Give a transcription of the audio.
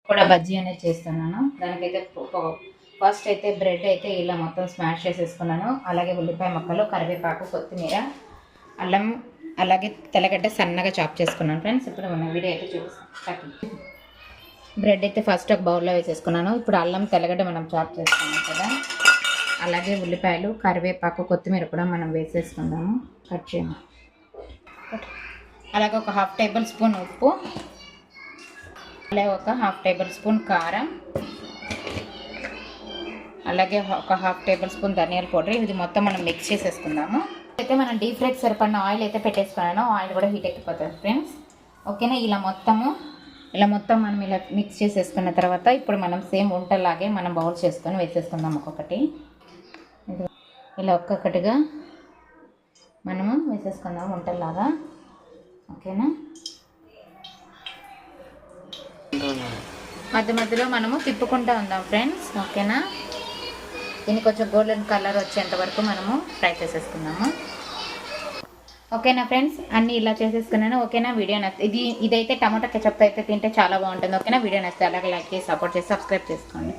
కూడా బజ్జీ అనేది చేస్తున్నాను. దానికైతే ఫస్ట్ అయితే బ్రెడ్ అయితే ఇలా మొత్తం స్మాష్ చేసేసుకున్నాను. అలాగే ఉల్లిపాయ ముక్కలు, కరివేపాకు, కొత్తిమీర, అల్లం, అలాగే తెల్లగడ్డ సన్నగా చాప్ చేసుకున్నాను ఫ్రెండ్స్. ఇప్పుడు మన వీడియో అయితే చూపిస్తాను. బ్రెడ్ అయితే ఫస్ట్ ఒక బౌల్లో వేసేసుకున్నాను. ఇప్పుడు అల్లం, తెల్లగడ్డ మనం చాప్ చేసుకున్నాం కదా, అలాగే ఉల్లిపాయలు, కరివేపాకు, కొత్తిమీర కూడా మనం వేసేసుకుందాము. కట్ చేయము. అలాగే ఒక 1/2 టేబుల్ స్పూన్ ఉప్పు, అలాగే ఒక 1/2 టేబుల్ స్పూన్ కారం, అలాగే ఒక 1/2 టేబుల్ స్పూన్ ధనియాల పౌడర్. ఇది మొత్తం మనం మిక్స్ చేసేసుకుందాము. అయితే మనం డీప్ ఫ్రైకి సరిపడిన ఆయిల్ అయితే పెట్టేసుకున్నాను. ఆయిల్ కూడా హీట్ ఎక్కిపోతుంది ఫ్రెండ్స్. ఓకేనా, ఇలా మొత్తం మనం ఇలా మిక్స్ చేసేసుకున్న తర్వాత ఇప్పుడు మనం సేమ్ వంటలాగే మనం బౌల్ చేసుకొని వేసేసుకుందాం. ఒక్కొక్కటి ఇలా ఒక్కొక్కటిగా మనము వేసేసుకుందాం వంటలాగా. ఓకేనా, మధ్య మధ్యలో మనము తిప్పుకుంటూ ఉందాం ఫ్రెండ్స్. ఓకేనా, దీనికి కొంచెం గోల్డెన్ కలర్ వచ్చేంత వరకు మనము ఫ్రై చేసేసుకుందాము. ఓకేనా ఫ్రెండ్స్, అన్నీ ఇలా చేసేసుకున్నాను. ఓకేనా, వీడియో ఇదైతే టమాటా కెచప్తో అయితే తింటే చాలా బాగుంటుంది. ఓకేనా, వీడియో నచ్చితే అలాగే లైక్ చేసి సపోర్ట్ చేసి సబ్స్క్రైబ్ చేసుకోండి.